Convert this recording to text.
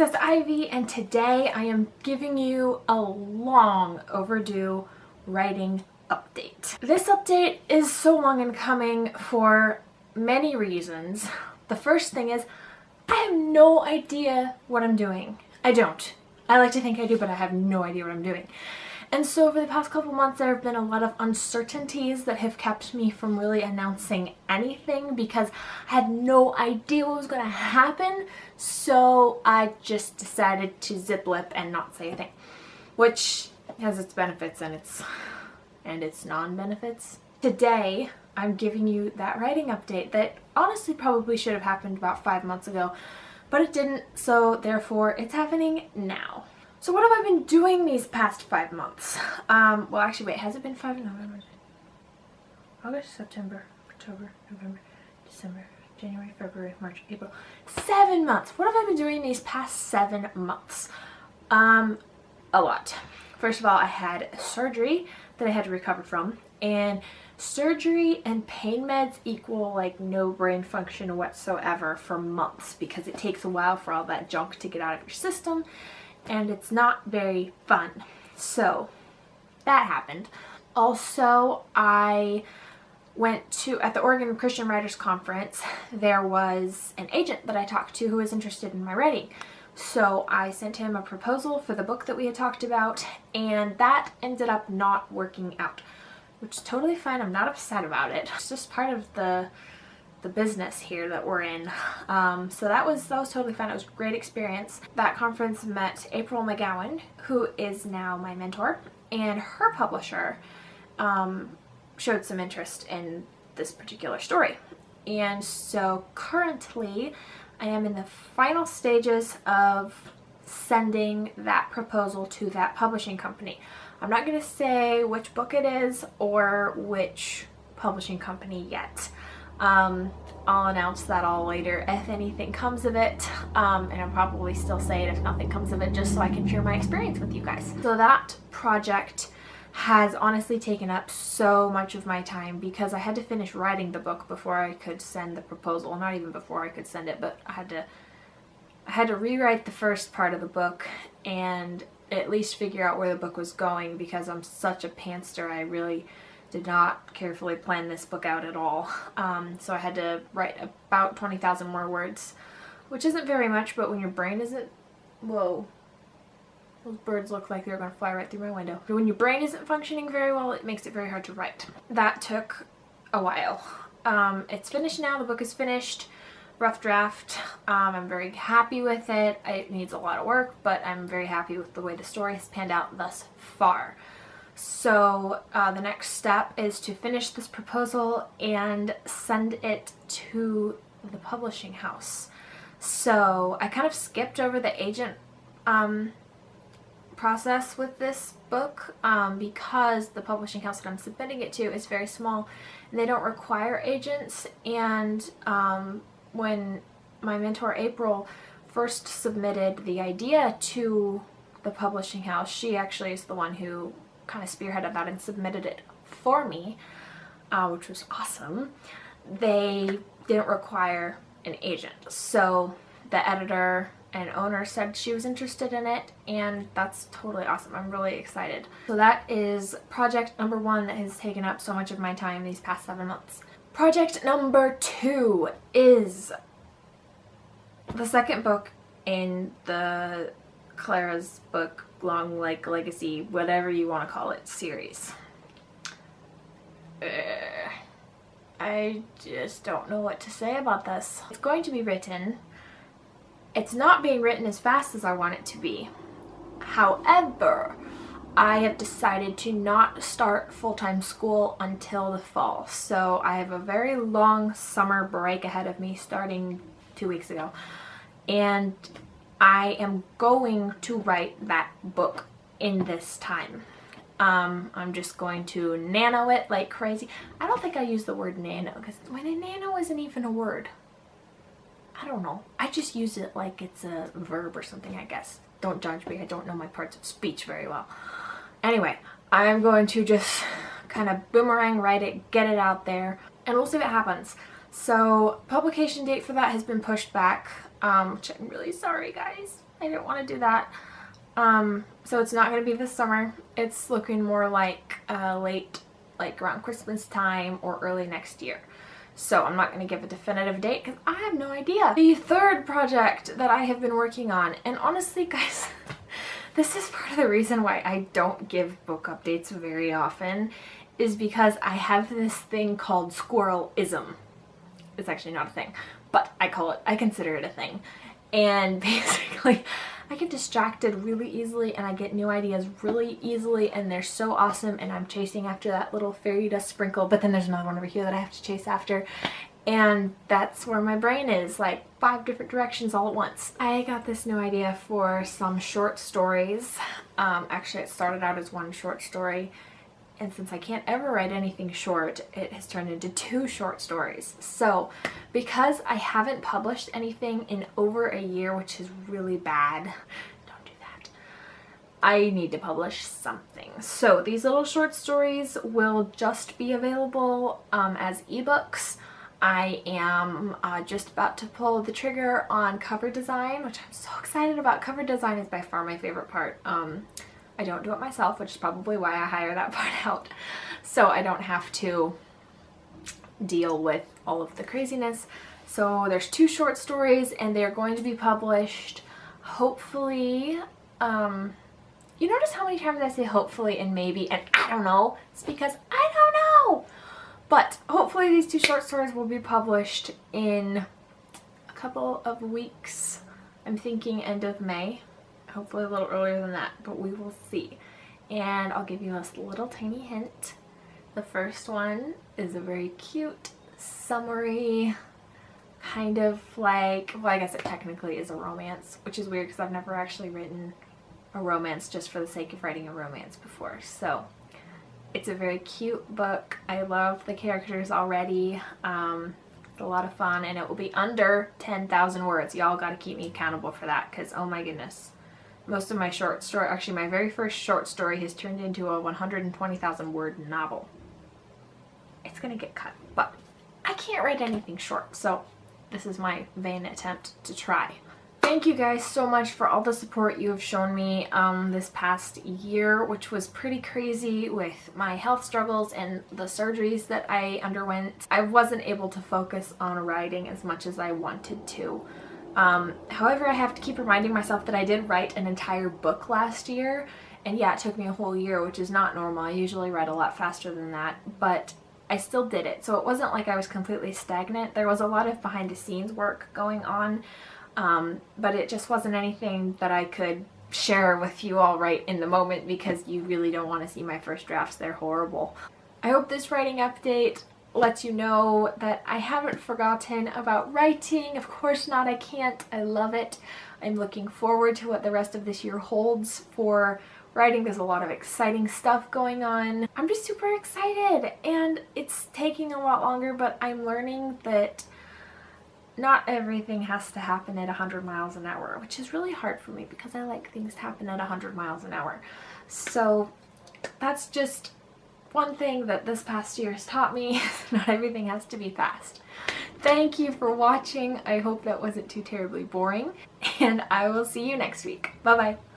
Princess Ivy, and today I am giving you a long overdue writing update. This update is so long in coming for many reasons. The first thing is I have no idea what I'm doing. I don't. I like to think I do, but I have no idea what I'm doing. And so over the past couple months there have been a lot of uncertainties that have kept me from really announcing anything because I had no idea what was going to happen. So I just decided to zip lip and not say a thing, which has its benefits and its non-benefits. Today I'm giving you that writing update that honestly probably should have happened about 5 months ago, but it didn't, so therefore it's happening now. So what have I been doing these past 5 months? Well, actually, wait, has it been 5? November, August, September, October, November, December, January, February, March, April. 7 months. What have I been doing these past 7 months? A lot. First of all, I had surgery that I had to recover from, and surgery and pain meds equal like no brain function whatsoever for months because it takes a while for all that junk to get out of your system. And it's not very fun. So that happened. Also, I went to, at the Oregon Christian Writers Conference, there was an agent that I talked to who was interested in my writing. So I sent him a proposal for the book that we had talked about, and that ended up not working out, which is totally fine. I'm not upset about it. It's just part of the business here that we're in. So that was totally fun. It was a great experience. That conference met April McGowan, who is now my mentor, and her publisher showed some interest in this particular story. And so currently I am in the final stages of sending that proposal to that publishing company. I'm not going to say which book it is or which publishing company yet. I'll announce that all later if anything comes of it, and I'll probably still say it if nothing comes of it just so I can share my experience with you guys. So that project has honestly taken up so much of my time because I had to finish writing the book before I could send the proposal. Not even before I could send it, but I had to rewrite the first part of the book and at least figure out where the book was going because I'm such a pantser. I really did not carefully plan this book out at all. So I had to write about 20,000 more words, which isn't very much, but when your brain isn't, whoa, those birds look like they're gonna fly right through my window. But when your brain isn't functioning very well, it makes it very hard to write. That took a while. It's finished now, the book is finished, rough draft. I'm very happy with it. It needs a lot of work, but I'm very happy with the way the story has panned out thus far. So the next step is to finish this proposal and send it to the publishing house. So I kind of skipped over the agent process with this book because the publishing house that I'm submitting it to is very small and they don't require agents. And when my mentor April first submitted the idea to the publishing house, she actually is the one who kind of spearheaded that and submitted it for me, which was awesome. They didn't require an agent, so the editor and owner said she was interested in it, and that's totally awesome. I'm really excited. So that is project number 1 that has taken up so much of my time these past 7 months. Project number 2 is the second book in the Clara's book Long Lake Legacy, whatever you want to call it, series. I just don't know what to say about this. It's going to be written. It's not being written as fast as I want it to be. However, I have decided to not start full-time school until the fall. So I have a very long summer break ahead of me starting 2 weeks ago. And I am going to write that book in this time. I'm just going to nano it like crazy. I don't think I use the word nano because when a nano isn't even a word. I don't know. I just use it like it's a verb or something, I guess. Don't judge me. I don't know my parts of speech very well. Anyway, I'm going to just kind of boomerang write it, get it out there, and we'll see what happens. So publication date for that has been pushed back. which I'm really sorry, guys. I didn't want to do that. So it's not going to be this summer. It's looking more like late, like around Christmas time or early next year. So I'm not going to give a definitive date because I have no idea. The third project that I have been working on, and honestly, guys, this is part of the reason why I don't give book updates very often, is because I have this thing called squirrelism. It's actually not a thing, but I consider it a thing. And basically, I get distracted really easily and I get new ideas really easily, and they're so awesome, and I'm chasing after that little fairy dust sprinkle, but then there's another one over here that I have to chase after, and that's where my brain is, like 5 different directions all at once. I got this new idea for some short stories. Actually, it started out as one short story, and since I can't ever write anything short, it has turned into 2 short stories. So because I haven't published anything in over a year, which is really bad, don't do that, I need to publish something. So these little short stories will just be available as ebooks. I am just about to pull the trigger on cover design, which I'm so excited about. Cover design is by far my favorite part. I don't do it myself, which is probably why I hire that part out, so I don't have to deal with all of the craziness. So there's 2 short stories and they're going to be published hopefully. You notice how many times I say hopefully and maybe and I don't know? It's because I don't know! But hopefully these 2 short stories will be published in a couple of weeks. I'm thinking end of May. Hopefully a little earlier than that, but we will see. And I'll give you a little tiny hint. The first one is a very cute, summery, kind of like, well, I guess it technically is a romance, which is weird because I've never actually written a romance just for the sake of writing a romance before. So it's a very cute book. I love the characters already. It's a lot of fun, and it will be under 10,000 words. Y'all gotta keep me accountable for that because, oh my goodness. Most of my short story, actually my very first short story, has turned into a 120,000 word novel. It's gonna get cut, but I can't write anything short, so this is my vain attempt to try. Thank you guys so much for all the support you have shown me this past year, which was pretty crazy with my health struggles and the surgeries that I underwent. I wasn't able to focus on writing as much as I wanted to. However, I have to keep reminding myself that I did write an entire book last year, and yeah, it took me a whole year, which is not normal. I usually write a lot faster than that, but I still did it. So it wasn't like I was completely stagnant. There was a lot of behind the scenes work going on, but it just wasn't anything that I could share with you all right in the moment because you really don't want to see my first drafts. They're horrible. I hope this writing update lets you know that I haven't forgotten about writing. Of course not, I can't. I love it. I'm looking forward to what the rest of this year holds for writing. There's a lot of exciting stuff going on. I'm just super excited, and it's taking a lot longer, but I'm learning that not everything has to happen at 100 miles an hour, which is really hard for me because I like things to happen at 100 miles an hour. So that's just one thing that this past year has taught me. Not everything has to be fast. Thank you for watching. I hope that wasn't too terribly boring, and I will see you next week. Bye bye.